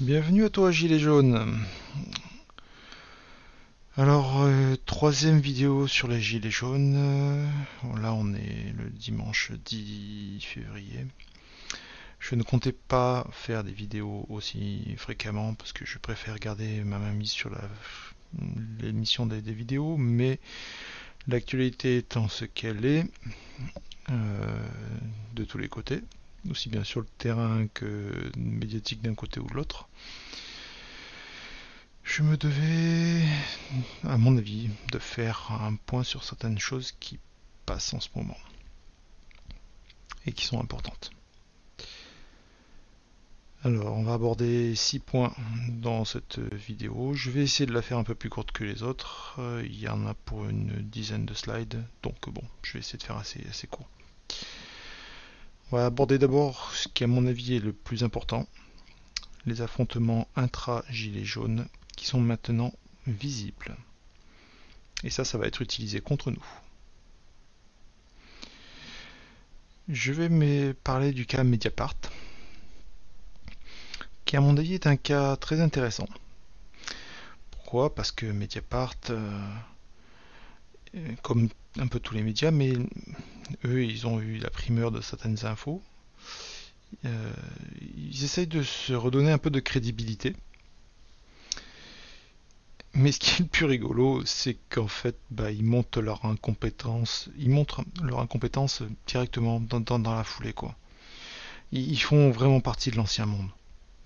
Bienvenue à toi, Gilet jaune. Alors, troisième vidéo sur les gilets jaunes. Là, on est le dimanche 10 février. Je ne comptais pas faire des vidéos aussi fréquemment parce que je préfère garder ma main mise sur l'émission des vidéos, mais l'actualité étant ce qu'elle est, euh, de tous les côtés, aussi bien sur le terrain que médiatique d'un côté ou de l'autre, je me devais, à mon avis, de faire un point sur certaines choses qui passent en ce moment et qui sont importantes. Alors, on va aborder 6 points dans cette vidéo. Je vais essayer de la faire un peu plus courte que les autres. Il y en a pour une dizaine de slides, donc bon, je vais essayer de faire assez court. On va aborder d'abord ce qui, à mon avis, est le plus important, les affrontements intra-gilets jaunes qui sont maintenant visibles. Et ça va être utilisé contre nous. Je vais me parler du cas Mediapart, qui à mon avis est un cas très intéressant. Pourquoi? Parce que Mediapart, comme un peu tous les médias, mais eux ils ont eu la primeur de certaines infos, euh, ils essayent de se redonner un peu de crédibilité. Mais ce qui est le plus rigolo, c'est qu'en fait, ils montrent leur incompétence directement dans la foulée, quoi. Ils font vraiment partie de l'ancien monde.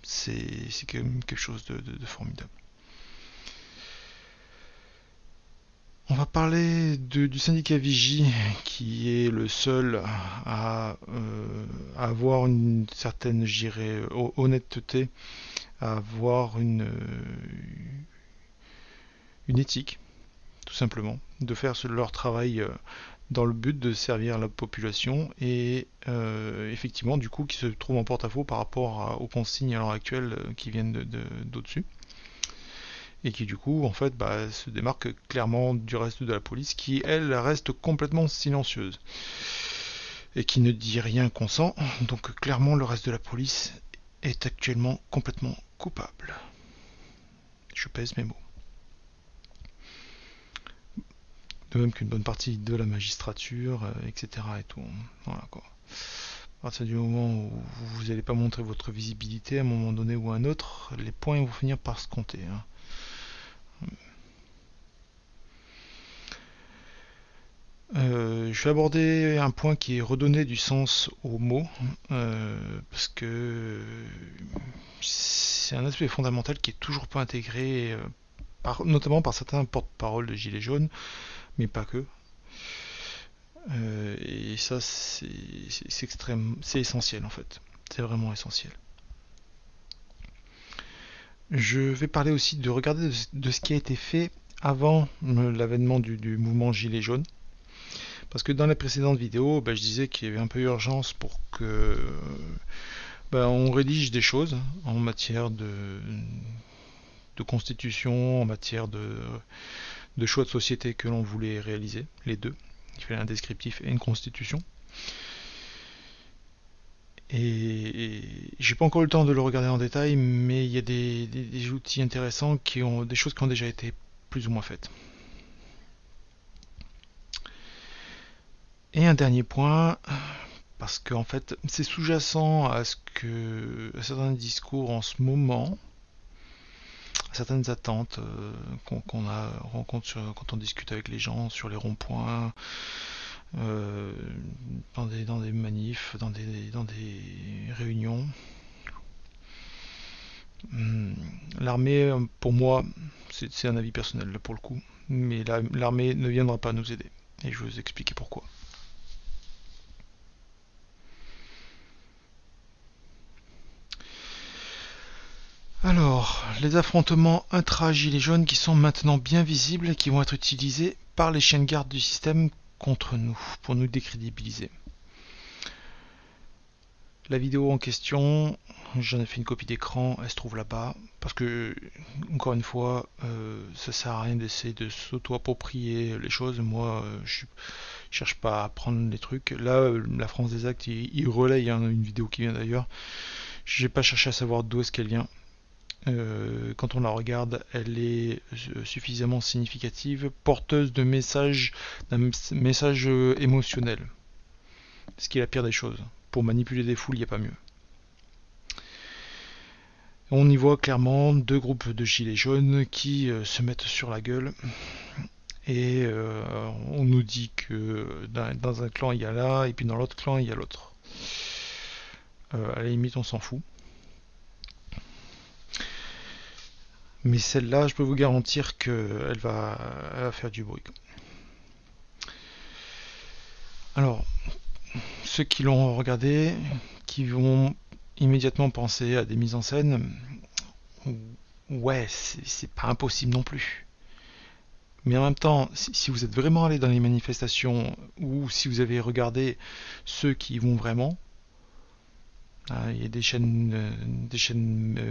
C'est quand même quelque chose de formidable. On va parler du syndicat Vigie, qui est le seul à avoir une certaine, je dirais, honnêteté, à avoir une éthique, tout simplement, de faire leur travail dans le but de servir la population et effectivement du coup qui se trouve en porte-à-faux par rapport aux consignes à l'heure actuelle qui viennent d'au-dessus et qui du coup en fait se démarque clairement du reste de la police qui elle reste complètement silencieuse et qui ne dit rien consent, donc clairement le reste de la police est actuellement complètement coupable. Je pèse mes mots. De même qu'une bonne partie de la magistrature, etc. et tout. Voilà quoi. À partir du moment où vous n'allez pas montrer votre visibilité à un moment donné ou à un autre, les points vont finir par se compter. Je vais aborder un point qui est redonner du sens aux mots, parce que c'est un aspect fondamental qui est toujours pas intégré, notamment par certains porte-parole de Gilets jaunes, mais pas que. Et ça, c'est essentiel en fait. C'est vraiment essentiel. Je vais parler aussi de regarder de ce qui a été fait avant l'avènement du mouvement Gilets jaunes. Parce que dans les précédentes vidéos, je disais qu'il y avait un peu urgence pour que on rédige des choses en matière de constitution, en matière de choix de société que l'on voulait réaliser, les deux. Il fallait un descriptif et une constitution. Et j'ai pas encore eu le temps de le regarder en détail, mais il y a des outils intéressants des choses qui ont déjà été plus ou moins faites. Et un dernier point, parce qu'en fait c'est sous-jacent à certains discours en ce moment, à certaines attentes qu'on rencontre quand on discute avec les gens sur les ronds-points, dans des manifs, dans des réunions. L'armée, pour moi, c'est un avis personnel là, pour le coup, mais l'armée ne viendra pas nous aider. Et je vais vous expliquer pourquoi. Alors, les affrontements intra-gilets jaunes qui sont maintenant bien visibles et qui vont être utilisés par les chiens de garde du système contre nous, pour nous décrédibiliser. La vidéo en question, j'en ai fait une copie d'écran, elle se trouve là-bas, parce que, encore une fois, ça sert à rien d'essayer de s'auto-approprier les choses. Moi, je cherche pas à prendre les trucs. Là, la France des Actes, il relaye une vidéo qui vient d'ailleurs. J'ai pas cherché à savoir d'où est-ce qu'elle vient. quand on la regarde, elle est suffisamment significative, porteuse de messages, d'un message émotionnel. Ce qui est la pire des choses. Pour manipuler des foules, il n'y a pas mieux. On y voit clairement deux groupes de gilets jaunes qui se mettent sur la gueule. Et on nous dit que dans un clan il y a là, et puis dans l'autre clan il y a l'autre. À la limite on s'en fout. Mais celle-là, je peux vous garantir qu'elle va faire du bruit. Alors, ceux qui l'ont regardé, qui vont immédiatement penser à des mises en scène, ouais, c'est pas impossible non plus. Mais en même temps, si vous êtes vraiment allé dans les manifestations, ou si vous avez regardé ceux qui y vont vraiment, il y a des chaînes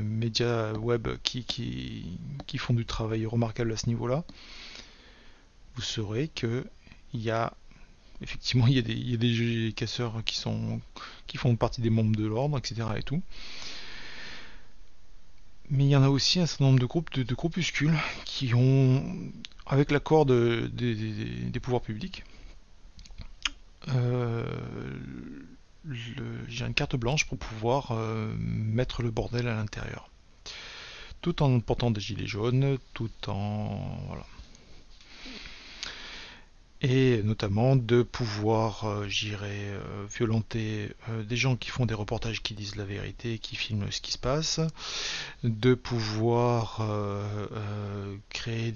médias web qui font du travail remarquable à ce niveau-là. Vous saurez que il y a effectivement il y a des casseurs qui font partie des membres de l'ordre, etc. et tout. Mais il y en a aussi un certain nombre de groupes, de groupuscules qui ont, avec l'accord des pouvoirs publics, j'ai une carte blanche pour pouvoir mettre le bordel à l'intérieur. Tout en portant des gilets jaunes, tout en... Voilà. Et notamment de pouvoir, violenter des gens qui font des reportages qui disent la vérité, qui filment ce qui se passe, de pouvoir créer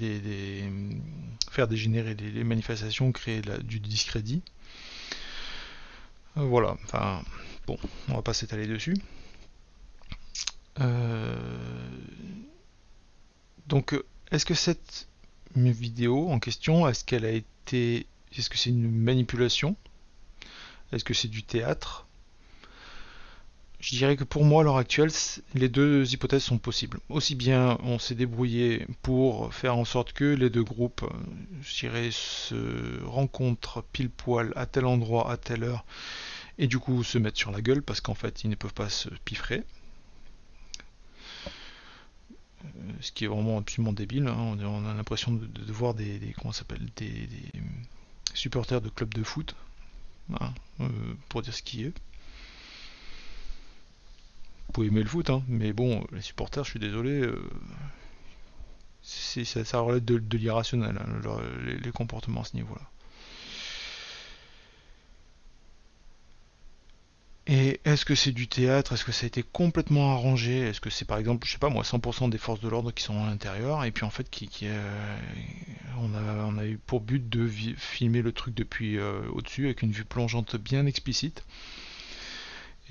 faire dégénérer les manifestations, créer du discrédit. Voilà, enfin, bon, on va pas s'étaler dessus. Donc, est-ce que cette vidéo en question, est-ce que c'est une manipulation? Est-ce que c'est du théâtre? Je dirais que pour moi, à l'heure actuelle, les deux hypothèses sont possibles. Aussi bien on s'est débrouillé pour faire en sorte que les deux groupes, se rencontrent pile poil à tel endroit, à telle heure, et du coup se mettent sur la gueule parce qu'en fait ils ne peuvent pas se piffrer. Ce qui est vraiment absolument débile, hein. On a l'impression de voir comment ça s'appelle, des supporters de clubs de foot, hein, pour dire ce qui est. Vous pouvez aimer le foot, hein, mais bon, les supporters, je suis désolé, ça relève de l'irrationnel, hein, les comportements à ce niveau-là. Et est-ce que c'est du théâtre? Est-ce que ça a été complètement arrangé? Est-ce que c'est par exemple, je sais pas moi, 100% des forces de l'ordre qui sont à l'intérieur et puis en fait on a eu pour but de filmer le truc depuis au-dessus avec une vue plongeante bien explicite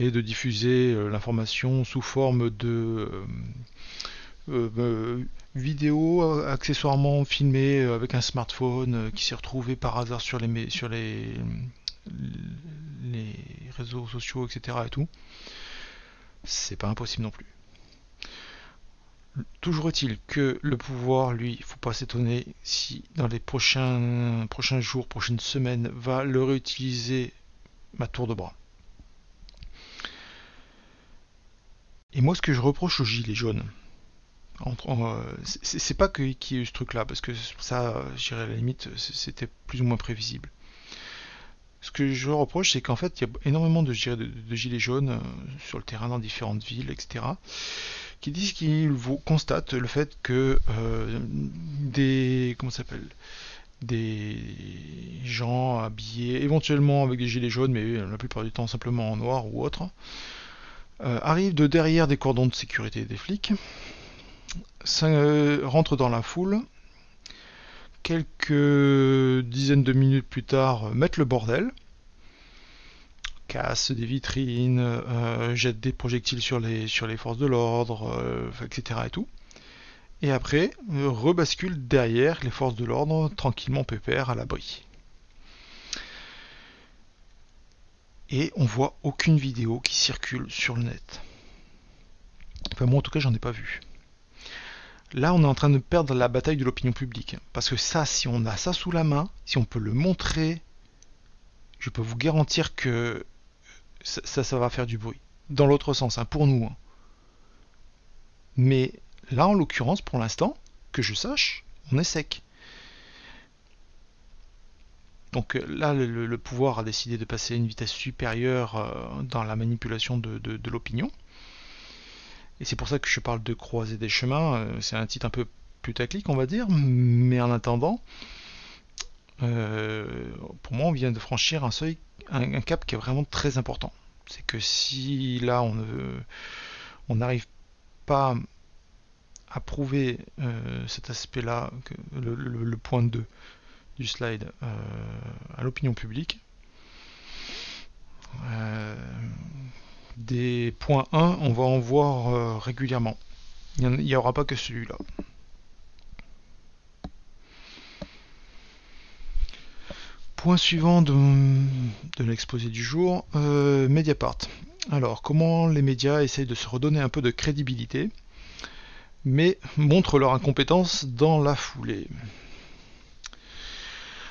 et de diffuser l'information sous forme de vidéo accessoirement filmée avec un smartphone qui s'est retrouvé par hasard sur les réseaux sociaux, etc. et tout. C'est pas impossible non plus. Toujours est-il que le pouvoir, lui, il faut pas s'étonner si dans les prochains jours, prochaines semaines, va le réutiliser à tour de bras. Et moi, ce que je reproche aux gilets jaunes, c'est pas qu'il y ait eu ce truc-là, parce que ça, je dirais à la limite, c'était plus ou moins prévisible. Ce que je reproche, c'est qu'en fait, il y a énormément de gilets jaunes sur le terrain dans différentes villes, etc., qui disent qu'ils constatent le fait que des gens habillés éventuellement avec des gilets jaunes, mais la plupart du temps simplement en noir ou autre, arrivent de derrière des cordons de sécurité des flics, rentrent dans la foule, quelques dizaines de minutes plus tard, mettent le bordel, cassent des vitrines, jettent des projectiles sur les forces de l'ordre, etc. et tout. Et après, rebasculent derrière les forces de l'ordre, tranquillement pépère, à l'abri. Et on voit aucune vidéo qui circule sur le net. Enfin, moi en tout cas, j'en ai pas vu. Là, on est en train de perdre la bataille de l'opinion publique. Parce que ça, si on a ça sous la main, si on peut le montrer, je peux vous garantir que ça va faire du bruit. Dans l'autre sens, hein, pour nous. Hein. Mais là, en l'occurrence, pour l'instant, que je sache, on est sec. Donc là, le pouvoir a décidé de passer à une vitesse supérieure dans la manipulation de l'opinion. Et c'est pour ça que je parle de croiser des chemins. C'est un titre un peu putaclic, on va dire. Mais en attendant, pour moi, on vient de franchir un seuil, un cap qui est vraiment très important. C'est que si là, on n'arrive pas à prouver cet aspect-là, le point 2 du slide, à l'opinion publique, des points 1, on va en voir régulièrement. Il n'y aura pas que celui-là. Point suivant de l'exposé du jour, Mediapart. Alors, comment les médias essayent de se redonner un peu de crédibilité, mais montrent leur incompétence dans la foulée.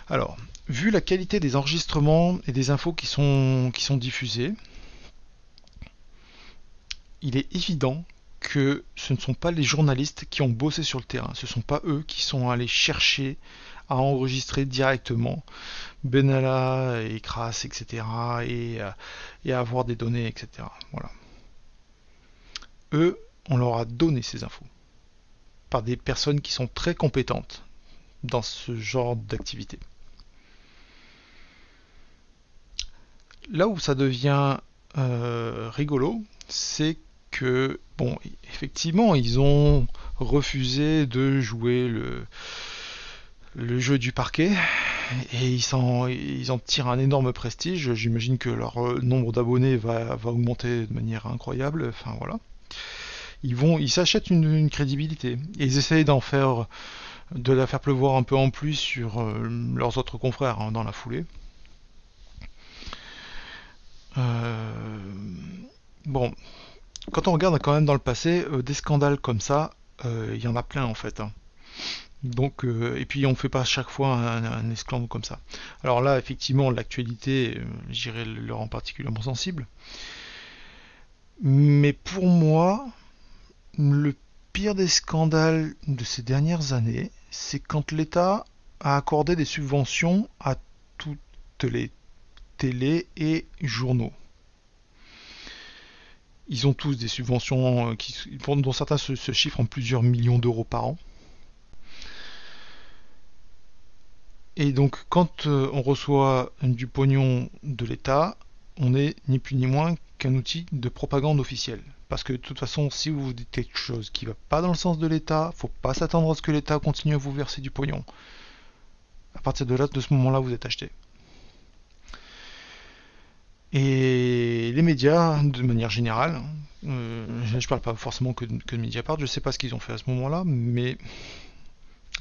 Alors, vu la qualité des enregistrements et des infos qui sont diffusées, il est évident que ce ne sont pas les journalistes qui ont bossé sur le terrain, ce ne sont pas eux qui sont allés chercher à enregistrer directement Benalla et Kras, etc. et à avoir des données, etc. Voilà. Eux, on leur a donné ces infos par des personnes qui sont très compétentes dans ce genre d'activité. Là où ça devient rigolo, c'est que, bon, effectivement, ils ont refusé de jouer le jeu du parquet et ils en tirent un énorme prestige. J'imagine que leur nombre d'abonnés va augmenter de manière incroyable. Enfin voilà. Ils s'achètent une crédibilité et ils essayent de la faire pleuvoir un peu en plus sur leurs autres confrères dans la foulée. Bon, quand on regarde quand même dans le passé, des scandales comme ça, il y en a plein en fait. Donc, et puis on ne fait pas à chaque fois un esclandre comme ça. Alors là, effectivement, l'actualité, j'irais le rend particulièrement sensible. Mais pour moi, le pire des scandales de ces dernières années, c'est quand l'État a accordé des subventions à toutes les télés et journaux. Ils ont tous des subventions dont certains se chiffrent en plusieurs millions d'euros par an. Et donc, quand on reçoit du pognon de l'État, on est ni plus ni moins qu'un outil de propagande officielle. Parce que de toute façon, si vous dites quelque chose qui ne va pas dans le sens de l'État, faut pas s'attendre à ce que l'État continue à vous verser du pognon. À partir de là, de ce moment-là, vous êtes acheté. Et les médias, de manière générale, je parle pas forcément que de Mediapart, je sais pas ce qu'ils ont fait à ce moment-là, mais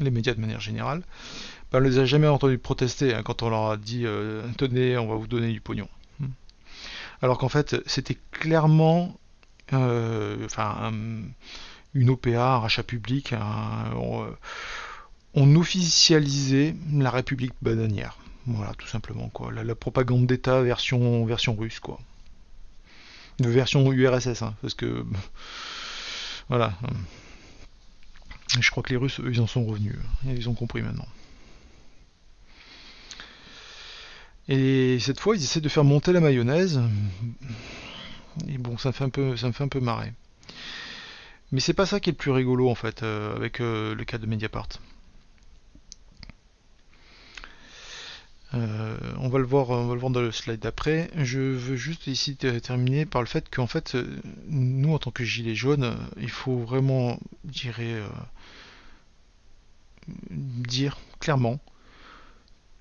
les médias de manière générale, on ne les a jamais entendus protester quand on leur a dit tenez, on va vous donner du pognon. Alors qu'en fait, c'était clairement une OPA, un rachat public, on officialisait la République bananière. Voilà, tout simplement, quoi. La propagande d'État version russe, quoi. De version URSS, hein, parce que voilà. Je crois que les Russes, eux, ils en sont revenus. Ils ont compris maintenant. Et cette fois, ils essaient de faire monter la mayonnaise. Et bon, ça me fait un peu marrer. Mais c'est pas ça qui est le plus rigolo, en fait, avec le cas de Mediapart. On va le voir dans le slide d'après. Je veux juste ici terminer par le fait qu'en fait, nous en tant que gilets jaunes, il faut vraiment, je dirais, dire clairement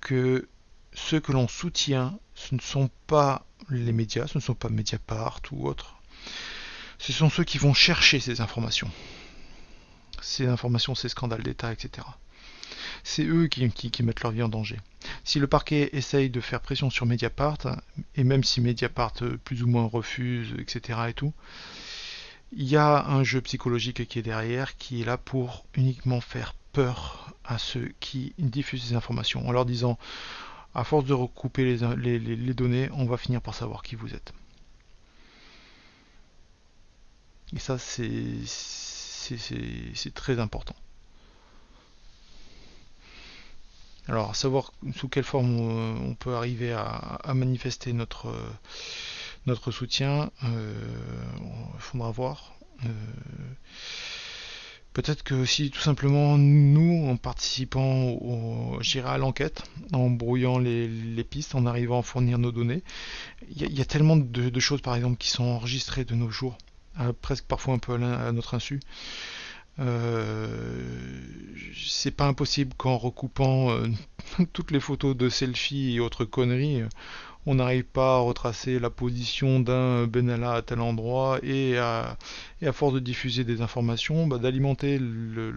que ceux que l'on soutient, ce ne sont pas les médias, ce ne sont pas Mediapart ou autres. Ce sont ceux qui vont chercher ces informations, ces scandales d'État, etc. C'est eux qui mettent leur vie en danger. Si le parquet essaye de faire pression sur Mediapart, et même si Mediapart plus ou moins refuse, etc. et tout, il y a un jeu psychologique qui est derrière, qui est là pour uniquement faire peur à ceux qui diffusent ces informations, en leur disant, à force de recouper les données, on va finir par savoir qui vous êtes. Et ça, c'est c'est très important. Alors, savoir sous quelle forme on peut arriver à manifester notre soutien, il faudra voir. Peut-être que aussi tout simplement nous, en participant je dirais à l'enquête, en brouillant les pistes, en arrivant à fournir nos données, il y a tellement de choses par exemple qui sont enregistrées de nos jours, presque parfois un peu à notre insu. C'est pas impossible qu'en recoupant toutes les photos de selfies et autres conneries, on n'arrive pas à retracer la position d'un Benalla à tel endroit et à force de diffuser des informations, d'alimenter le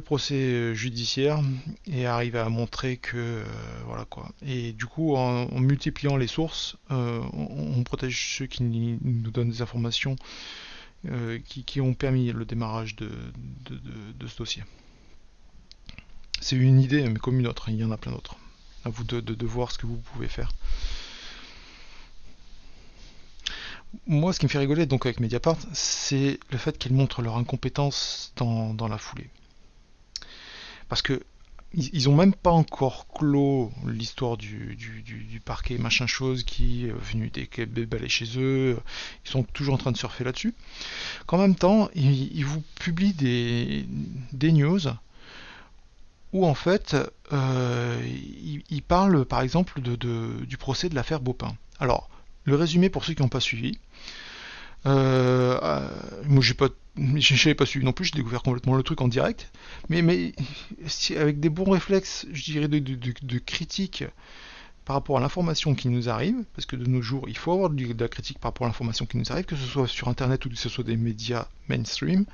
procès judiciaire et arriver à montrer que voilà quoi. Et du coup, en multipliant les sources, on protège ceux qui nous donnent des informations qui ont permis le démarrage de ce dossier. C'est une idée, mais comme une autre, il y en a plein d'autres. À vous de voir ce que vous pouvez faire. Moi, ce qui me fait rigoler donc avec Mediapart, c'est le fait qu'ils montrent leur incompétence dans la foulée. Parce que ils ont même pas encore clos l'histoire du parquet machin chose qui est venu déballer chez eux. Ils sont toujours en train de surfer là-dessus. Qu'en même temps, ils vous publient des news où en fait il parle par exemple du procès de l'affaire Baupin. Alors, le résumé pour ceux qui n'ont pas suivi. Moi j'avais pas suivi non plus, j'ai découvert complètement le truc en direct. Mais avec des bons réflexes, je dirais, de critique par rapport à l'information qui nous arrive, parce que de nos jours, il faut avoir de la critique par rapport à l'information qui nous arrive, que ce soit sur Internet ou que ce soit des médias mainstream.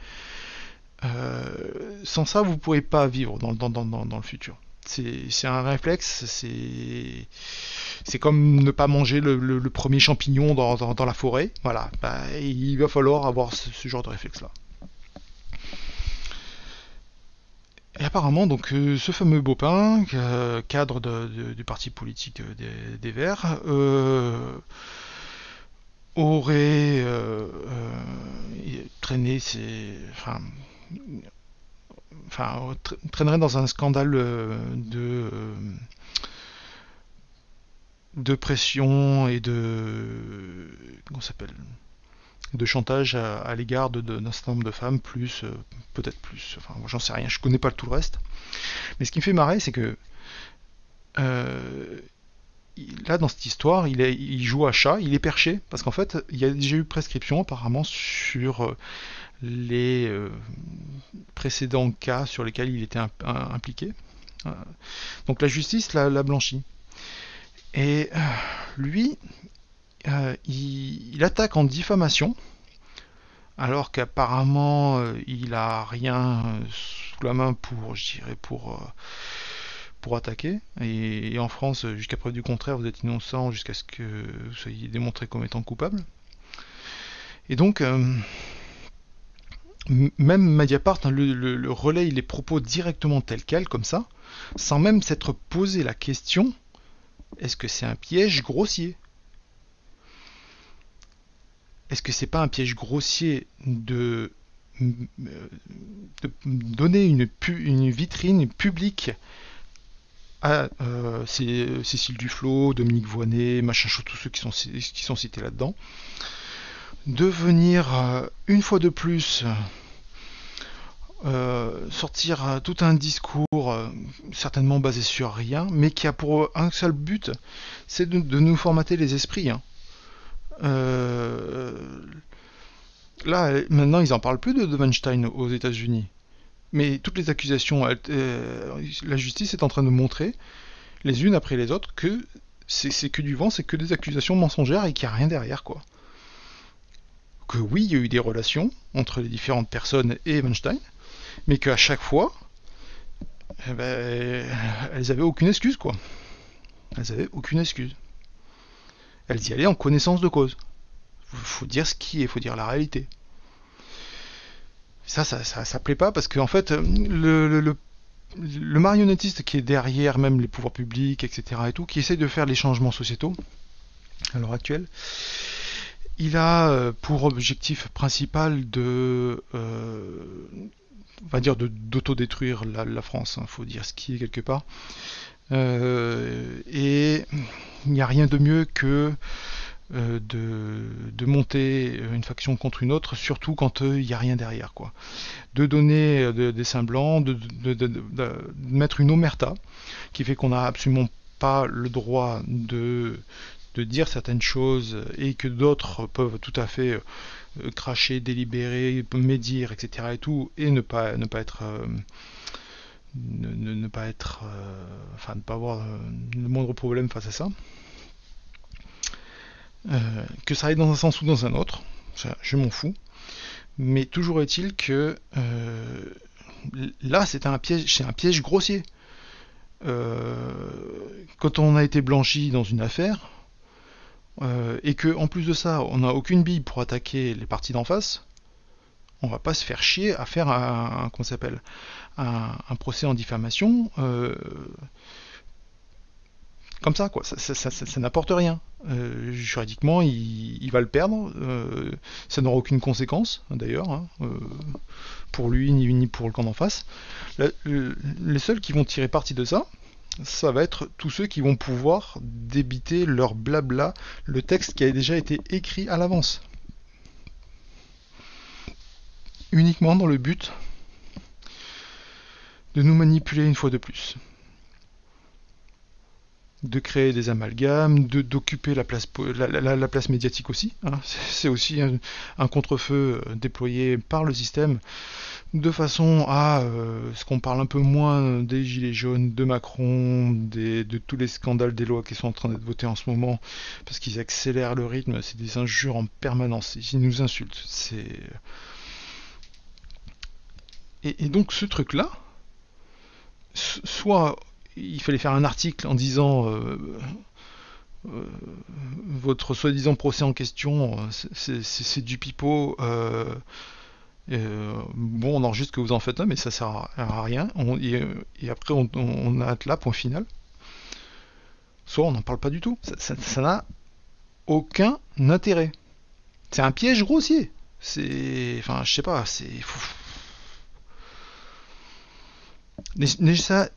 Sans ça, vous ne pourrez pas vivre dans le futur. C'est un réflexe, c'est comme ne pas manger le premier champignon dans la forêt. Voilà, il va falloir avoir ce genre de réflexe-là. Et apparemment, donc, ce fameux Baupin, cadre du parti politique des Verts, aurait traîné traînerait dans un scandale de pression et comment s'appelle, de chantage à l'égard d'un certain nombre de femmes, peut-être plus, enfin moi j'en sais rien, je connais pas tout le reste. Mais ce qui me fait marrer, c'est que là dans cette histoire, il joue à chat, il est perché, parce qu'en fait il y a déjà eu prescription apparemment sur les précédents cas sur lesquels il était impliqué. Donc la justice l'a blanchi. Et lui, il attaque en diffamation, alors qu'apparemment il a rien sous la main pour attaquer. Et en France, jusqu'à preuve du contraire, vous êtes innocent jusqu'à ce que vous soyez démontré comme étant coupable. Et donc, même Mediapart le relaye les propos directement tels quels, comme ça, sans même s'être posé la question: est-ce que c'est un piège grossier? Est-ce que c'est pas un piège grossier de donner une vitrine publique à Cécile Duflot, Dominique Voynet, machin chose, tous ceux qui sont cités là-dedans, de venir une fois de plus sortir tout un discours certainement basé sur rien, mais qui a pour un seul but, c'est de nous formater les esprits. Là, maintenant, ils en parlent plus de Weinstein aux États-Unis. Mais toutes les accusations, la justice est en train de montrer, les unes après les autres, que c'est que du vent, c'est que des accusations mensongères et qu'il n'y a rien derrière, quoi. Que oui, il y a eu des relations entre les différentes personnes et Weinstein, mais qu'à chaque fois, elles avaient aucune excuse, quoi. Elles avaient aucune excuse. Elles y allaient en connaissance de cause. Faut dire ce qui est, faut dire la réalité. Ça plaît pas parce qu'en fait, le marionnettiste qui est derrière même les pouvoirs publics, etc. et tout, qui essaie de faire les changements sociétaux à l'heure actuelle, Il a pour objectif principal on va dire d'autodétruire la France, hein, faut dire ce qui est quelque part. Et il n'y a rien de mieux que de monter une faction contre une autre, surtout quand il n'y a rien derrière, quoi. De donner des seins blancs, de mettre une omerta, qui fait qu'on n'a absolument pas le droit de dire certaines choses et que d'autres peuvent tout à fait cracher, délibérer, médire, etc. et tout, et ne pas être ne pas être enfin ne pas avoir le moindre problème face à ça. Que ça aille dans un sens ou dans un autre, ça, je m'en fous. Mais toujours est-il que là, c'est un piège grossier. Quand on a été blanchi dans une affaire, et que en plus de ça, on n'a aucune bille pour attaquer les parties d'en face, on va pas se faire chier à faire comment s'appelle, un procès en diffamation comme ça, quoi. Ça n'apporte rien. Juridiquement, il va le perdre. Ça n'aura aucune conséquence, d'ailleurs, hein, pour lui ni pour le camp d'en face. Les seuls qui vont tirer parti de ça, ça va être tous ceux qui vont pouvoir débiter leur blabla, le texte qui a déjà été écrit à l'avance. Uniquement dans le but de nous manipuler une fois de plus. De créer des amalgames, d'occuper la place médiatique aussi. Hein. C'est aussi un contre-feu déployé par le système de façon à ce qu'on parle un peu moins des gilets jaunes, de Macron, de tous les scandales des lois qui sont en train d'être votées en ce moment, parce qu'ils accélèrent le rythme, c'est des injures en permanence, ils nous insultent. Et donc ce truc-là, soit il fallait faire un article en disant votre soi-disant procès en question, c'est du pipeau. Bon, on enregistre que vous en faites un, mais ça sert à rien. Et après, on arrête là, point final. Soit on n'en parle pas du tout. Ça n'a aucun intérêt. C'est un piège grossier. Enfin, je sais pas, c'est.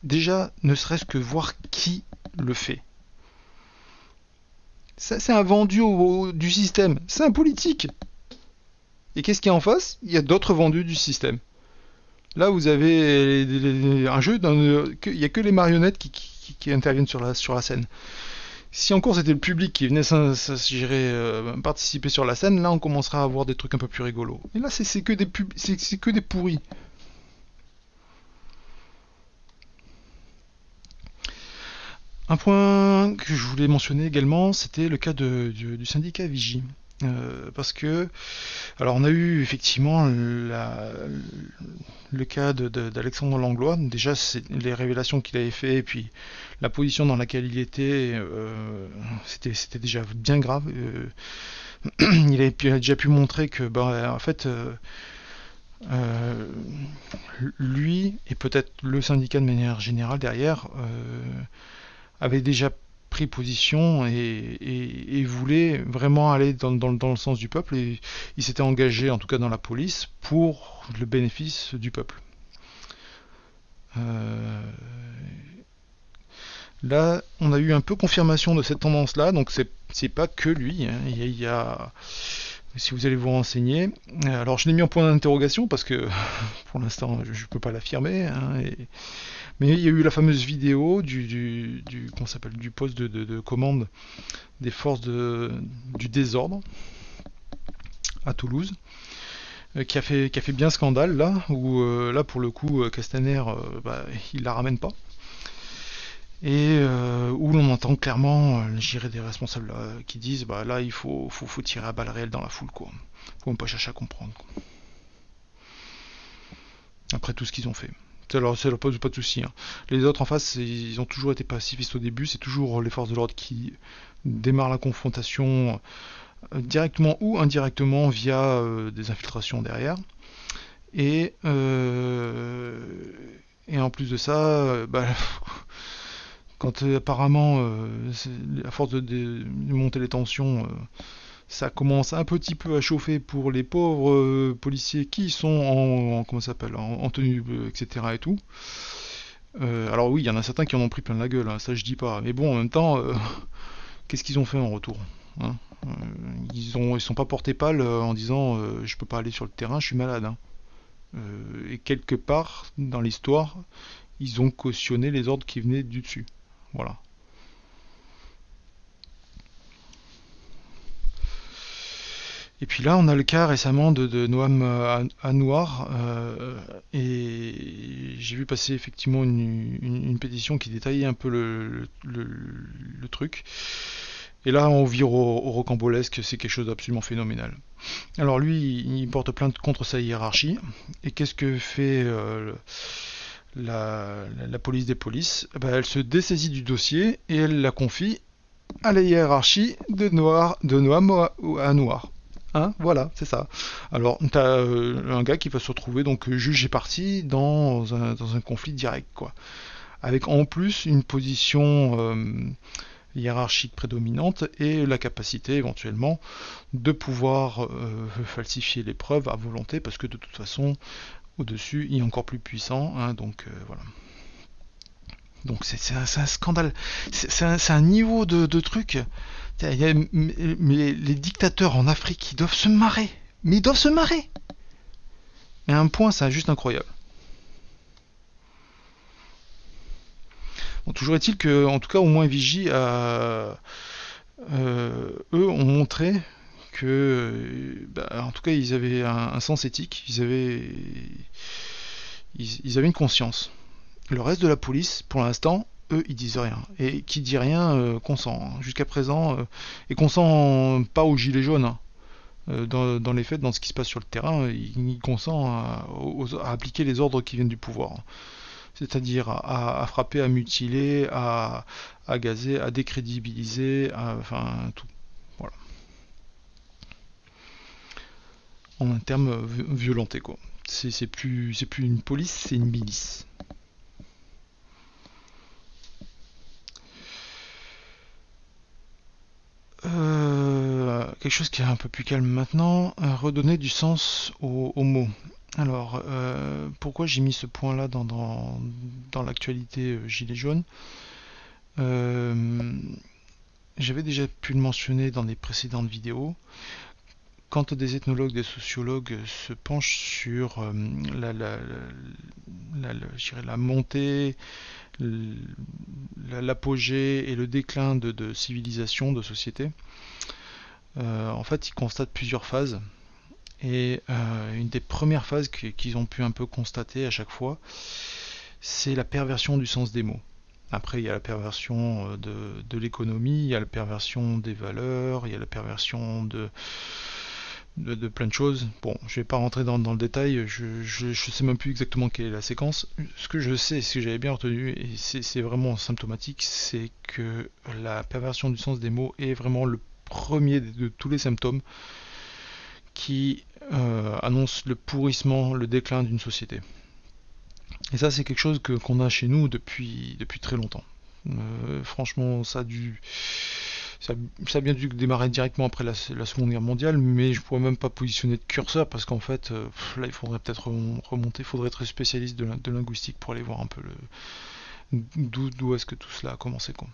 Déjà, ne serait-ce que voir qui le fait. Ça, c'est un vendu du système. C'est un politique. Et qu'est-ce qu'il y a en face? Il y a d'autres vendus du système. Là, vous avez un jeu, il n'y a que les marionnettes qui interviennent sur la scène. Si encore c'était le public qui venait participer sur la scène, là on commencera à avoir des trucs un peu plus rigolos. Et là, c'est que des pourris. Un point que je voulais mentionner également, c'était le cas du syndicat Vigie. Parce que, alors on a eu effectivement le cas d'Alexandre Langlois. Déjà, c'est les révélations qu'il avait fait, et puis la position dans laquelle il était, c'était déjà bien grave. Il avait déjà pu montrer que, en fait, lui et peut-être le syndicat de manière générale derrière avait déjà pris position et voulait vraiment aller dans le sens du peuple, et il s'était engagé en tout cas dans la police pour le bénéfice du peuple. Là, on a eu un peu confirmation de cette tendance-là, donc c'est pas que lui, hein. Il y a, si vous allez vous renseigner, alors je l'ai mis en point d'interrogation parce que pour l'instant je peux pas l'affirmer, hein, mais il y a eu la fameuse vidéo du poste de commande des forces du désordre à Toulouse, qui a fait bien scandale là, où là pour le coup Castaner il la ramène pas. Et où l'on entend clairement des responsables qui disent là il faut tirer à balles réelles dans la foule, quoi. Faut même pas chercher à comprendre, quoi. Après tout ce qu'ils ont fait. Ça leur pose pas de soucis, hein. Les autres en face, ils ont toujours été pacifistes au début, c'est toujours les forces de l'ordre qui démarrent la confrontation directement ou indirectement via des infiltrations derrière. Et en plus de ça, quand apparemment, à force de monter les tensions, ça commence un petit peu à chauffer pour les pauvres policiers qui sont comment ça s'appelle, en tenue, etc. et tout. Alors oui, il y en a certains qui en ont pris plein la gueule, hein, ça je dis pas. Mais bon, en même temps, qu'est-ce qu'ils ont fait en retour, hein? Ils sont pas portés pâle en disant je peux pas aller sur le terrain, je suis malade, hein. Et quelque part dans l'histoire, ils ont cautionné les ordres qui venaient du dessus. Voilà. Et puis là, on a le cas récemment de Noam Anouar, et j'ai vu passer effectivement une pétition qui détaillait un peu le truc. Et là, on vire au rocambolesque, c'est quelque chose d'absolument phénoménal. Alors lui, il porte plainte contre sa hiérarchie, et qu'est-ce que fait la police des polices? Ben, elle se dessaisit du dossier et elle la confie à la hiérarchie de Noam Anouar. Hein, voilà, c'est ça. Alors, t'as un gars qui va se retrouver donc juge et partie dans un conflit direct, quoi. Avec en plus une position hiérarchique prédominante et la capacité éventuellement de pouvoir falsifier les preuves à volonté, parce que de toute façon, au-dessus, il est encore plus puissant, hein, donc voilà. Donc c'est un scandale. C'est un niveau de truc. Mais les dictateurs en Afrique, ils doivent se marrer. Mais ils doivent se marrer. Mais à un point, c'est juste incroyable. Bon, toujours est-il que, en tout cas, au moins Vigie eux ont montré que, bah, en tout cas, ils avaient un sens éthique. Ils avaient une conscience. Le reste de la police, pour l'instant, eux, ils disent rien. Et qui dit rien consent, hein. Jusqu'à présent, et consent pas aux gilets jaunes, hein. Dans les faits, dans ce qui se passe sur le terrain, il consent à appliquer les ordres qui viennent du pouvoir. C'est-à-dire à frapper, à mutiler, à gazer, à décrédibiliser, enfin tout. Voilà. En un terme, violenté, quoi. C'est plus une police, c'est une milice. Quelque chose qui est un peu plus calme maintenant, redonner du sens aux mots. Alors, pourquoi j'ai mis ce point-là dans l'actualité Gilets jaunes? Euh, J'avais déjà pu le mentionner dans des précédentes vidéos. Quand des ethnologues, des sociologues se penchent sur je dirais la montée, l'apogée et le déclin de civilisations, de sociétés, en fait, ils constatent plusieurs phases. Et une des premières phases qu'ils ont pu un peu constater à chaque fois, c'est la perversion du sens des mots. Après, il y a la perversion de l'économie, il y a la perversion des valeurs, il y a la perversion de plein de choses. Bon, je vais pas rentrer dans le détail, je sais même plus exactement quelle est la séquence. Ce que je sais, ce que j'avais bien retenu, et c'est vraiment symptomatique, c'est que la perversion du sens des mots est vraiment le premier de tous les symptômes qui annonce le pourrissement, le déclin d'une société. Et ça, c'est quelque chose qu'on a chez nous depuis très longtemps. Franchement, ça a bien dû démarrer directement après la Seconde Guerre mondiale, mais je pourrais même pas positionner de curseur parce qu'en fait, là, il faudrait peut-être remonter, il faudrait être spécialiste de linguistique pour aller voir un peu d'où est-ce que tout cela a commencé, quoi.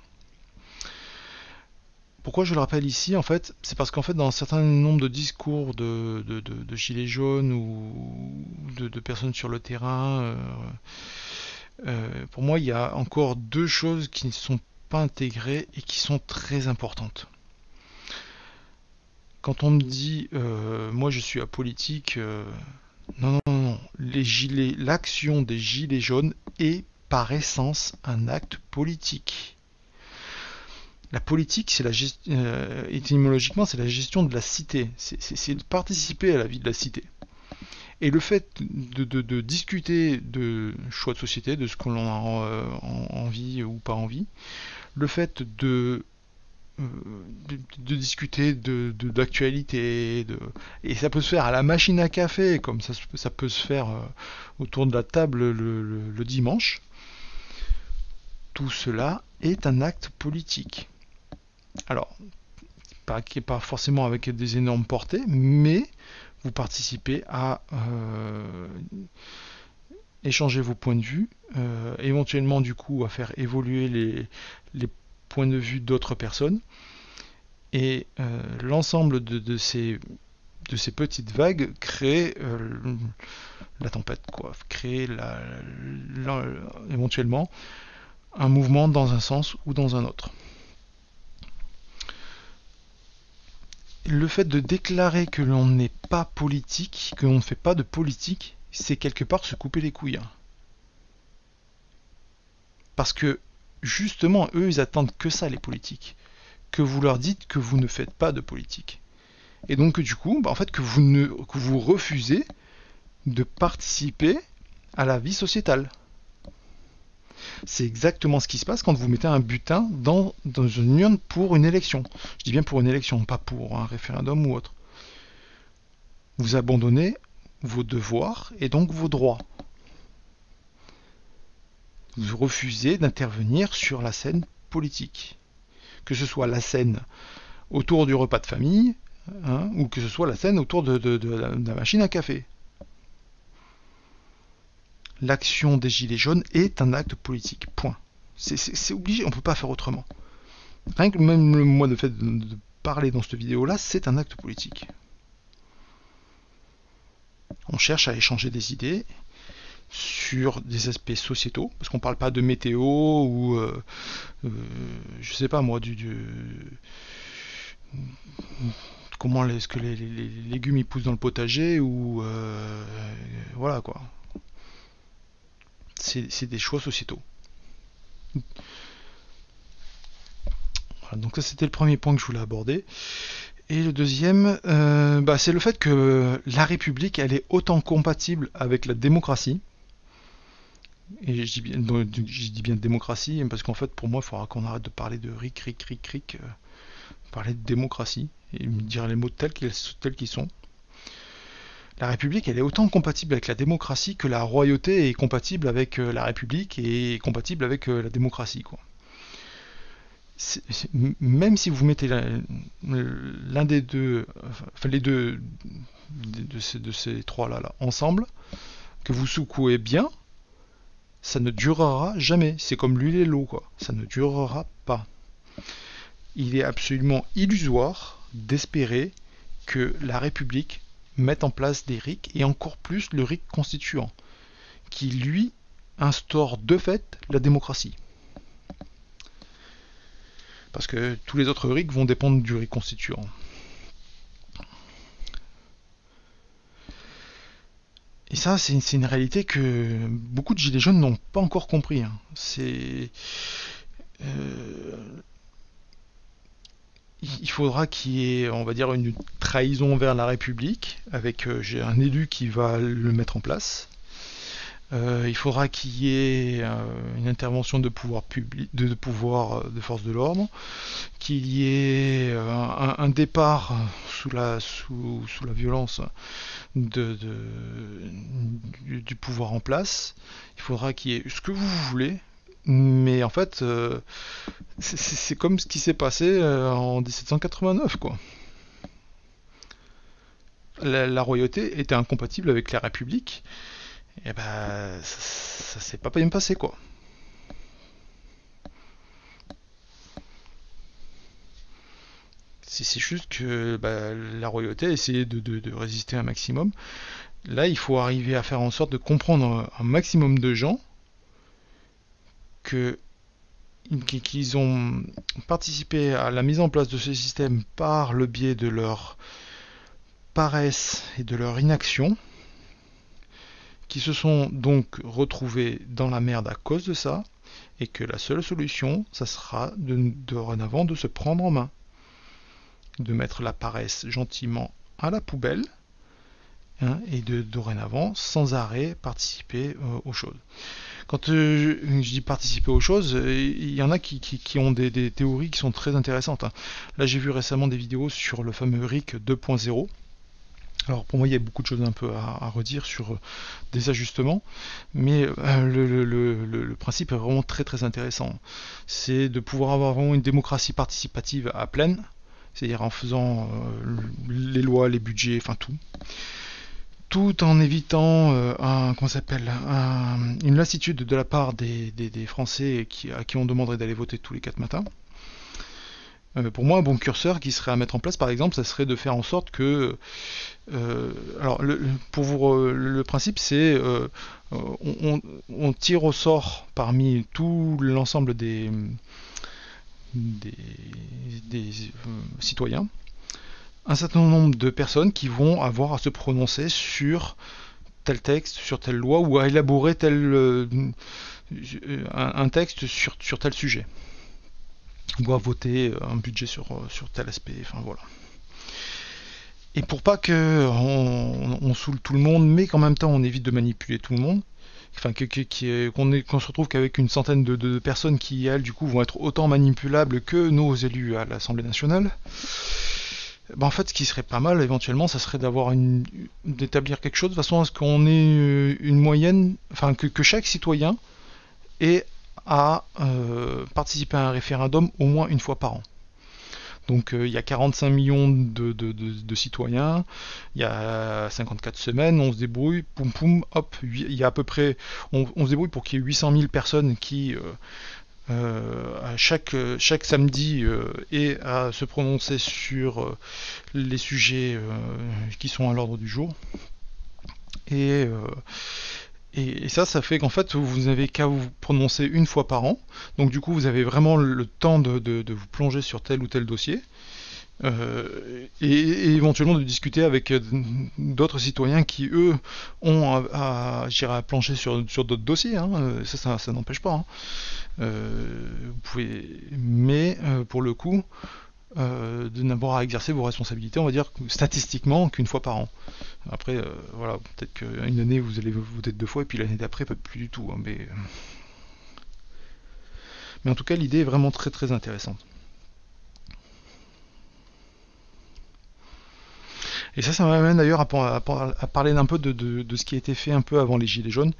Pourquoi je le rappelle ici, en fait, c'est parce qu'en fait, dans un certain nombre de discours de gilets jaunes ou de personnes sur le terrain, pour moi, il y a encore deux choses qui ne sont pas intégrées et qui sont très importantes. Quand on me dit, moi je suis apolitique, non, non, non, non, l'action des gilets jaunes est par essence un acte politique. La politique, c'est étymologiquement, c'est la gestion de la cité. C'est de participer à la vie de la cité. Et le fait de discuter de choix de société, de ce qu'on a envie ou pas envie, le fait de discuter d'actualité, et ça peut se faire à la machine à café, comme ça peut se faire autour de la table le dimanche, tout cela est un acte politique. Alors, qui est pas forcément avec des énormes portées, mais vous participez à échanger vos points de vue, éventuellement du coup à faire évoluer les points de vue d'autres personnes, et l'ensemble de ces petites vagues crée la tempête, quoi, crée éventuellement un mouvement dans un sens ou dans un autre. Le fait de déclarer que l'on n'est pas politique, que l'on ne fait pas de politique, c'est quelque part se couper les couilles. Parce que justement, eux, ils attendent que ça, les politiques. Que vous leur dites que vous ne faites pas de politique. Et donc, du coup, en fait, que vous refusez de participer à la vie sociétale. C'est exactement ce qui se passe quand vous mettez un butin dans une urne pour une élection. Je dis bien pour une élection, pas pour un référendum ou autre. Vous abandonnez vos devoirs et donc vos droits. Vous refusez d'intervenir sur la scène politique. Que ce soit la scène autour du repas de famille, ou que ce soit la scène autour de la machine à café. L'action des Gilets jaunes est un acte politique. Point. C'est obligé, on ne peut pas faire autrement. Rien que même moi, le fait de parler dans cette vidéo-là, c'est un acte politique. On cherche à échanger des idées sur des aspects sociétaux, parce qu'on ne parle pas de météo ou, je sais pas moi, comment est-ce que les légumes ils poussent dans le potager, ou voilà quoi. C'est des choix sociétaux. Voilà, donc ça c'était le premier point que je voulais aborder. Et le deuxième, c'est le fait que la République, elle est autant compatible avec la démocratie. Et je dis bien démocratie, parce qu'en fait, pour moi, il faudra qu'on arrête de parler de ric, parler de démocratie, et dire les mots tels qu'ils sont. La République, elle est autant compatible avec la démocratie que la royauté est compatible avec la République et compatible avec la démocratie, quoi. Même si vous mettez l'un des deux, enfin les deux de ces trois-là ensemble, que vous secouez bien, ça ne durera jamais. C'est comme l'huile et l'eau, quoi. Ça ne durera pas. Il est absolument illusoire d'espérer que la République mette en place des RIC, et encore plus le RIC constituant, qui lui instaure de fait la démocratie. Parce que tous les autres RIC vont dépendre du RIC constituant. Et ça, c'est une réalité que beaucoup de gilets jaunes n'ont pas encore compris. Il faudra qu'il y ait, on va dire, une trahison vers la République, avec un élu qui va le mettre en place. Il faudra qu'il y ait une intervention de pouvoir public, de force de l'ordre, qu'il y ait un départ sous la violence du pouvoir en place. Il faudra qu'il y ait ce que vous voulez, mais en fait, c'est comme ce qui s'est passé en 1789, quoi. La royauté était incompatible avec la République. Et ça s'est pas bien passé, quoi. C'est juste que la royauté a essayé de résister un maximum. Là, il faut arriver à faire en sorte de comprendre un maximum de gens qu'ils ont participé à la mise en place de ce système par le biais de leur paresse et de leur inaction, qui se sont donc retrouvés dans la merde à cause de ça, et que la seule solution, ça sera dorénavant de se prendre en main, de mettre la paresse gentiment à la poubelle, et de dorénavant, sans arrêt, participer aux choses. Quand je dis participer aux choses, il y en a qui ont des théories qui sont très intéressantes. Là, j'ai vu récemment des vidéos sur le fameux RIC 2.0. Alors pour moi, il y a beaucoup de choses un peu à redire sur des ajustements, mais le principe est vraiment très très intéressant. C'est de pouvoir avoir vraiment une démocratie participative à pleine, c'est-à-dire en faisant les lois, les budgets, enfin tout en évitant une lassitude de la part des Français à qui on demanderait d'aller voter tous les 4 matins. Pour moi, un bon curseur qui serait à mettre en place, par exemple, ça serait de faire en sorte que... alors, le principe, c'est on tire au sort parmi tout l'ensemble des, citoyens un certain nombre de personnes qui vont avoir à se prononcer sur tel texte, sur telle loi, ou à élaborer un texte sur tel sujet, ou à voter un budget sur tel aspect, enfin voilà. Et pour pas que on saoule tout le monde, mais qu'en même temps on évite de manipuler tout le monde, enfin qu'on se retrouve qu'avec une centaine de personnes qui, elles, du coup, vont être autant manipulables que nos élus à l'Assemblée nationale, en fait, ce qui serait pas mal, éventuellement, ça serait d'établir quelque chose de façon à ce qu'on ait une moyenne, enfin que chaque citoyen ait à participer à un référendum au moins une fois par an. Donc il y a 45 millions de citoyens, il y a 54 semaines, on se débrouille, poum poum, hop, il y a à peu près, on se débrouille pour qu'il y ait 800 000 personnes qui à chaque samedi et à se prononcer sur les sujets qui sont à l'ordre du jour. Et, ça fait qu'en fait, vous n'avez qu'à vous prononcer une fois par an. Donc du coup, vous avez vraiment le temps de vous plonger sur tel ou tel dossier. Et éventuellement de discuter avec d'autres citoyens qui, eux, ont à plancher sur d'autres dossiers. Hein. Ça n'empêche pas. Hein. Vous pouvez, mais pour le coup, de n'avoir à exercer vos responsabilités, on va dire statistiquement qu'une fois par an. Après, voilà, peut-être qu'une année vous allez voter 2 fois et puis l'année d'après peut-être plus du tout. Hein, mais en tout cas, l'idée est vraiment très très intéressante. Et ça m'amène d'ailleurs à parler un peu de ce qui a été fait un peu avant les Gilets jaunes.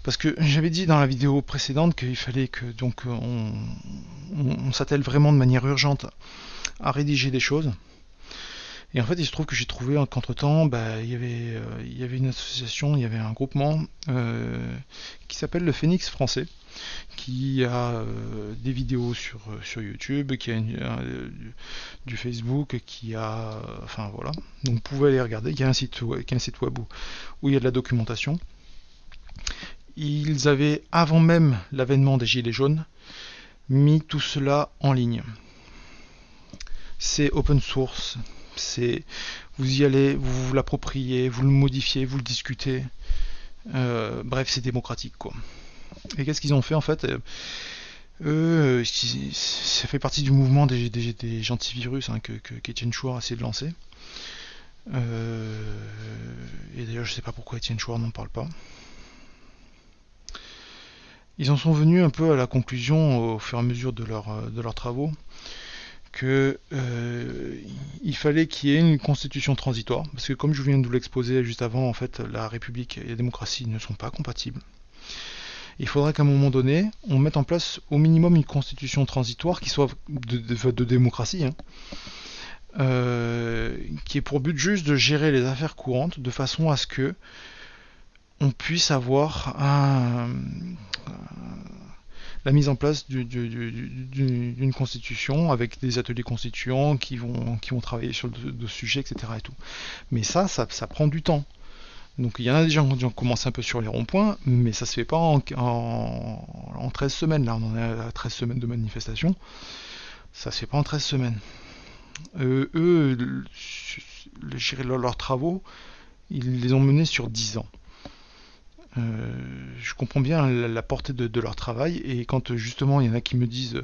Parce que j'avais dit dans la vidéo précédente qu'il fallait que donc on s'attelle vraiment de manière urgente à rédiger des choses. Et en fait, il se trouve que j'ai trouvé qu'entre-temps, il y avait une association, il y avait un groupement qui s'appelle le Phénix français, qui a des vidéos sur YouTube, qui a du Facebook, qui a... Enfin voilà. Donc vous pouvez aller regarder, il y a un site web où il y a de la documentation. Ils avaient, avant même l'avènement des Gilets jaunes, mis tout cela en ligne. C'est open source, vous y allez, vous l'appropriez, vous le modifiez, vous le discutez. Bref, c'est démocratique, quoi. Et qu'est-ce qu'ils ont fait en fait? Eux, ça fait partie du mouvement des gentils-virus qu'Étienne Chouard a essayé de lancer. Et d'ailleurs, je sais pas pourquoi Étienne Chouard n'en parle pas. Ils en sont venus un peu à la conclusion, au fur et à mesure de leurs travaux, que il fallait qu'il y ait une constitution transitoire, parce que comme je viens de vous l'exposer juste avant, en fait, la République et la démocratie ne sont pas compatibles. Il faudrait qu'à un moment donné, on mette en place au minimum une constitution transitoire qui soit de démocratie, hein, qui ait pour but juste de gérer les affaires courantes de façon à ce que on puisse avoir la mise en place d'une constitution avec des ateliers constituants qui vont travailler sur le sujet, etc. Et tout. Mais ça prend du temps. Donc il y en a des gens qui ont commencé un peu sur les ronds-points, mais ça se fait pas en 13 semaines. Là, on en est à 13 semaines de manifestation. Ça se fait pas en 13 semaines. Eux, leurs travaux, ils les ont menés sur 10 ans. Je comprends bien la portée de leur travail, et quand justement il y en a qui me disent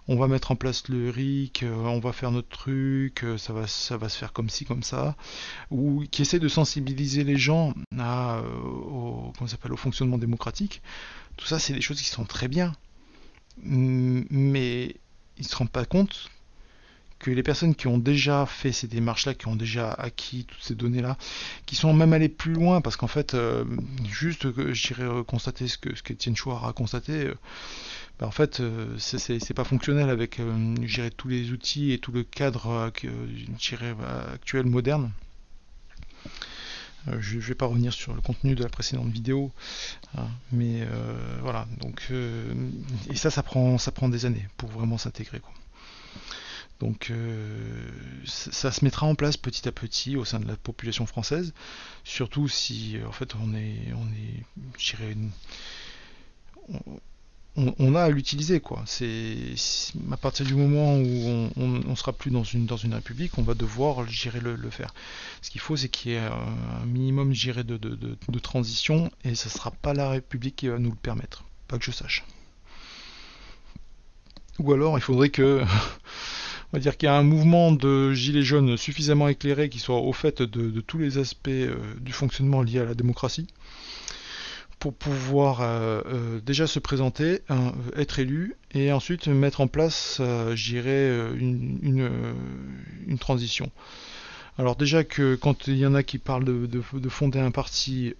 on va mettre en place le RIC, on va faire notre truc, ça va se faire comme ci comme ça, ou qui essaient de sensibiliser les gens au fonctionnement démocratique, tout ça c'est des choses qui sont très bien, mais ils ne se rendent pas compte que les personnes qui ont déjà fait ces démarches-là, qui ont déjà acquis toutes ces données-là, qui sont même allées plus loin, parce qu'en fait, juste, j'irais constater ce que Étienne Chouard a constaté, bah, en fait, c'est pas fonctionnel avec tous les outils et tout le cadre actuel, moderne. Je vais pas revenir sur le contenu de la précédente vidéo, hein, mais voilà. Donc, et ça prend des années pour vraiment s'intégrer, quoi. Donc ça se mettra en place petit à petit au sein de la population française, surtout si en fait je dirais, on a à l'utiliser, quoi. À partir du moment où on sera plus dans une république, on va devoir, je dirais, le faire. Ce qu'il faut, c'est qu'il y ait un minimum, je dirais, de transition, et ce sera pas la république qui va nous le permettre, pas que je sache. Ou alors il faudrait que on va dire qu'il y a un mouvement de gilets jaunes suffisamment éclairé qui soit au fait de tous les aspects du fonctionnement lié à la démocratie pour pouvoir déjà se présenter, être élu et ensuite mettre en place, je dirais, une transition. Alors déjà que quand il y en a qui parlent de fonder un parti,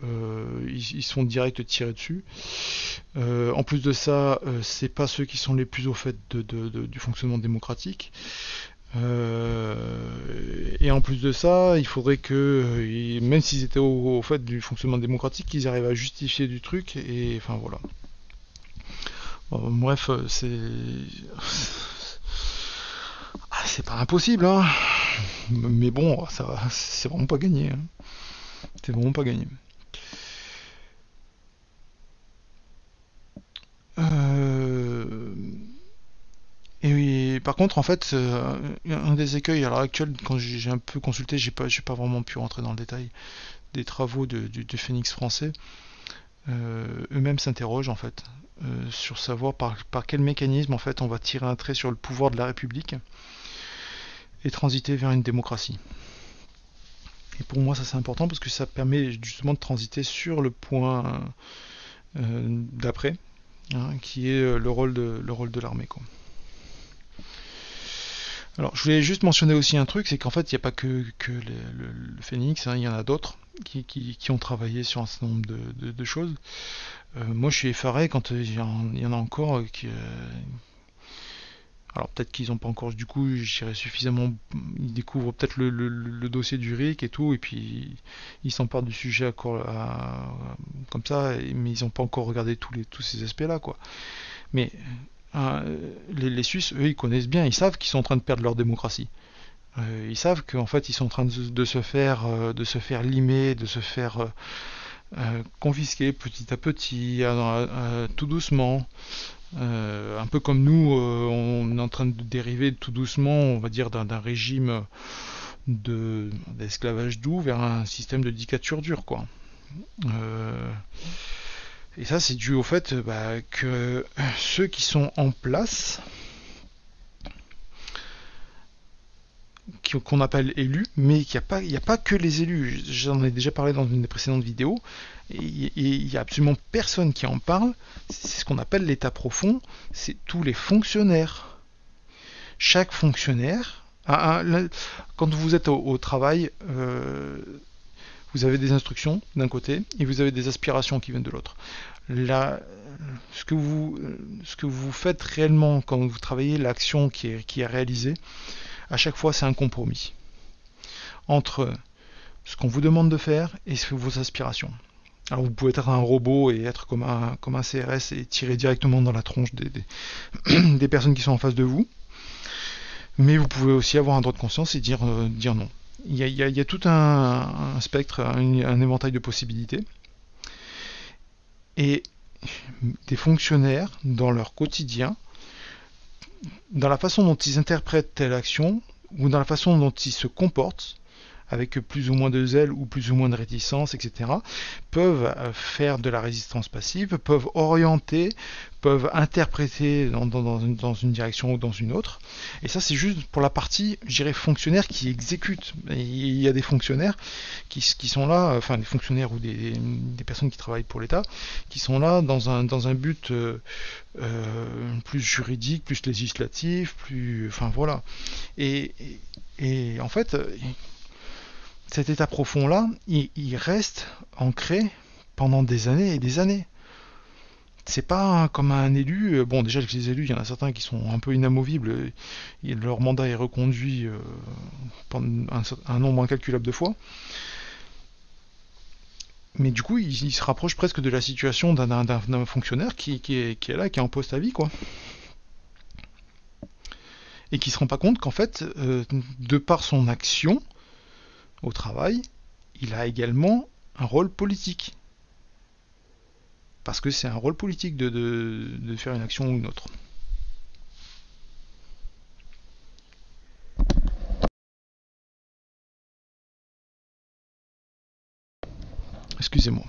ils sont direct tirés dessus. En plus de ça, c'est pas ceux qui sont les plus au fait du fonctionnement démocratique. Et en plus de ça, il faudrait que, même s'ils étaient au fait du fonctionnement démocratique, ils arrivent à justifier du truc. Et enfin voilà. Bref, c'est pas impossible, hein. Mais bon, c'est vraiment pas gagné, hein. C'est vraiment pas gagné. Et oui, par contre, en fait, un des écueils à l'heure actuelle, quand j'ai un peu consulté, j'ai pas vraiment pu rentrer dans le détail des travaux du Phénix français. Eux-mêmes s'interrogent en fait sur savoir par quel mécanisme en fait on va tirer un trait sur le pouvoir de la République et transiter vers une démocratie. Et pour moi, ça c'est important parce que ça permet justement de transiter sur le point d'après, hein, qui est le rôle de l'armée, quoi. Alors, je voulais juste mentionner aussi un truc, c'est qu'en fait, il n'y a pas que le Phénix, hein, il y en a d'autres qui ont travaillé sur un certain nombre de choses. Moi, je suis effaré quand il y en a encore qui. Alors, peut-être qu'ils n'ont pas encore, du coup, je dirais suffisamment. Ils découvrent peut-être le dossier du RIC et tout, et puis ils s'emparent du sujet comme ça, mais ils n'ont pas encore regardé tous ces aspects-là, quoi. Mais les Suisses, eux, ils connaissent bien, ils savent qu'ils sont en train de perdre leur démocratie. Ils savent qu'en fait, ils sont en train de se faire limer, de se faire confisquer petit à petit, tout doucement. Un peu comme nous, on est en train de dériver tout doucement, on va dire, d'un régime d'esclavage doux vers un système de dictature dure, quoi. Et ça, c'est dû au fait que ceux qui sont en place, qu'on appelle élus, mais qu'il n'y a pas que les élus. J'en ai déjà parlé dans une des précédentes vidéos. Et il n'y a absolument personne qui en parle. C'est ce qu'on appelle l'état profond. C'est tous les fonctionnaires. Chaque fonctionnaire, quand vous êtes au travail, vous avez des instructions d'un côté et vous avez des aspirations qui viennent de l'autre. Là, ce que vous faites réellement quand vous travaillez, l'action qui est réalisée, à chaque fois, c'est un compromis entre ce qu'on vous demande de faire et vos aspirations. Alors vous pouvez être un robot et être comme un CRS et tirer directement dans la tronche des personnes qui sont en face de vous, mais vous pouvez aussi avoir un droit de conscience et dire non. Il y a tout un spectre, un éventail de possibilités. Et des fonctionnaires, dans leur quotidien, dans la façon dont ils interprètent telle action, ou dans la façon dont ils se comportent, avec plus ou moins de zèle ou plus ou moins de réticence, etc., peuvent faire de la résistance passive, peuvent orienter, peuvent interpréter dans une direction ou dans une autre. Et ça, c'est juste pour la partie, je dirais, fonctionnaire qui exécute. Et il y a des fonctionnaires qui sont là, enfin des fonctionnaires ou des personnes qui travaillent pour l'État, qui sont là dans un but plus juridique, plus législatif, enfin voilà. Et en fait, cet état profond-là, il reste ancré pendant des années et des années. c'est pas comme un élu. Bon, déjà, les élus, il y en a certains qui sont un peu inamovibles. Leur mandat est reconduit pendant un nombre incalculable de fois. Mais du coup, il se rapproche presque de la situation d'un fonctionnaire qui est là, qui est en poste à vie, quoi. Et qui se rend pas compte qu'en fait, de par son action au travail, il a également un rôle politique. Parce que c'est un rôle politique de faire une action ou une autre. Excusez-moi.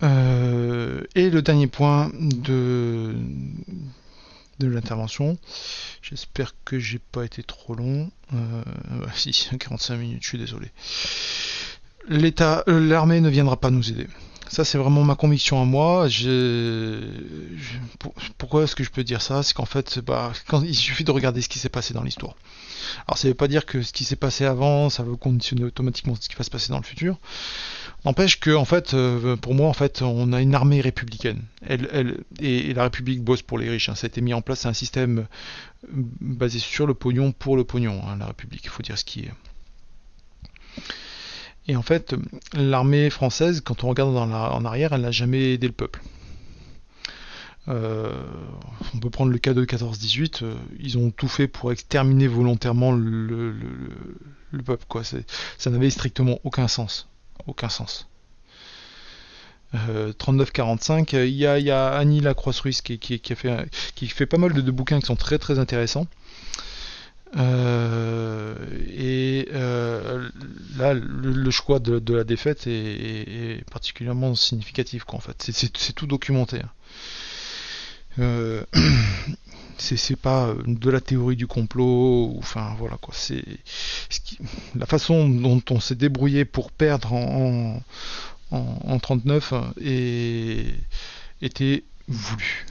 Et le dernier point de l'intervention, j'espère que j'ai pas été trop long. Si, 45 minutes, je suis désolé. L'armée ne viendra pas nous aider. Ça, c'est vraiment ma conviction à moi. Pourquoi est-ce que je peux dire ça? C'est qu'en fait, il suffit de regarder ce qui s'est passé dans l'histoire. Alors, ça ne veut pas dire que ce qui s'est passé avant, ça veut conditionner automatiquement ce qui va se passer dans le futur. N'empêche que, en fait, pour moi, en fait, on a une armée républicaine. Et la République bosse pour les riches. Hein. Ça a été mis en place, c'est un système basé sur le pognon pour le pognon. Hein, la République, il faut dire ce qui est. Et en fait, l'armée française, quand on regarde en arrière, elle n'a jamais aidé le peuple. On peut prendre le cas de 14-18, ils ont tout fait pour exterminer volontairement le peuple, quoi. Ça n'avait strictement aucun sens. Aucun sens. 39-45, il y a Annie Lacroix-Ruisse qui fait pas mal de bouquins qui sont très très intéressants. Là, le choix de la défaite est particulièrement significatif, quoi, en fait. C'est tout documenté. C'est pas de la théorie du complot, enfin voilà quoi. La façon dont on s'est débrouillé pour perdre en 39 était voulu.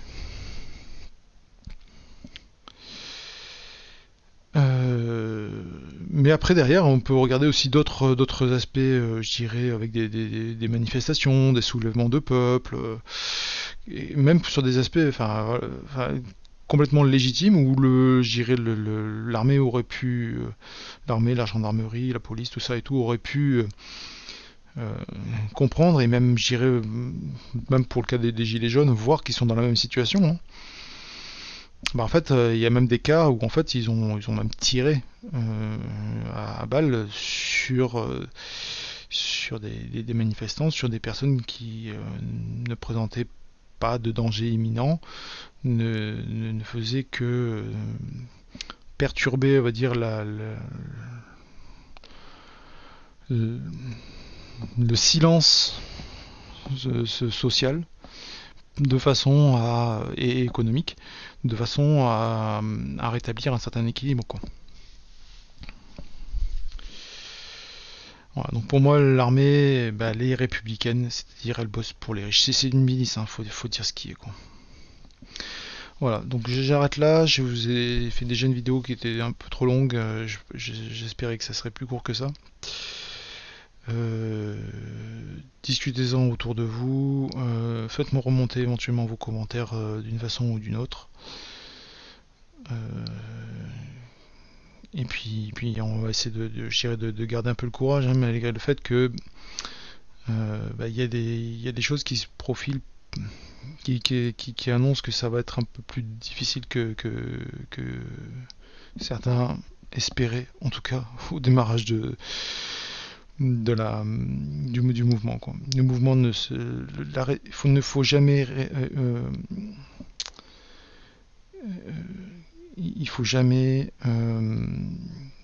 Mais après derrière, on peut regarder aussi d'autres aspects, je dirais, avec des manifestations, des soulèvements de peuple, et même sur des aspects, complètement légitimes où l'armée aurait pu, l'armée, la gendarmerie, la police, tout ça et tout aurait pu comprendre et même, je dirais, même pour le cas des gilets jaunes, voir qu'ils sont dans la même situation. Hein. En fait, il y a même des cas où en fait ils ont même tiré à balles sur des manifestants, sur des personnes qui ne présentaient pas de danger imminent, ne faisaient que perturber, on va dire, le silence social de façon et économique, de façon à rétablir un certain équilibre, quoi. Voilà, donc pour moi l'armée, elle est républicaine, c'est-à-dire elle bosse pour les riches. C'est une milice, hein, faut dire ce qui est, quoi. Voilà, donc j'arrête là, je vous ai fait déjà une vidéo qui était un peu trop longue, j'espérais que ça serait plus court que ça. Discutez-en autour de vous, faites-moi remonter éventuellement vos commentaires d'une façon ou d'une autre. Et puis on va essayer de garder un peu le courage, hein, malgré le fait que il y a des choses qui se profilent, qui annoncent que ça va être un peu plus difficile que certains espéraient, en tout cas au démarrage du mouvement, quoi. Le mouvement ne faut jamais il faut jamais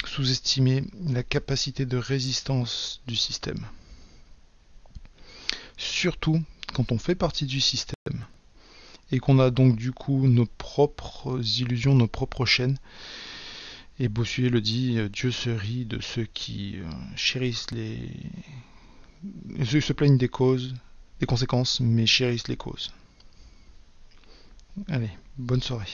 sous-estimer la capacité de résistance du système. Surtout quand on fait partie du système et qu'on a donc du coup nos propres illusions, nos propres chaînes. Et Bossuet le dit, Dieu se rit de ceux qui chérissent ceux qui se plaignent des conséquences, mais chérissent les causes. Allez, bonne soirée.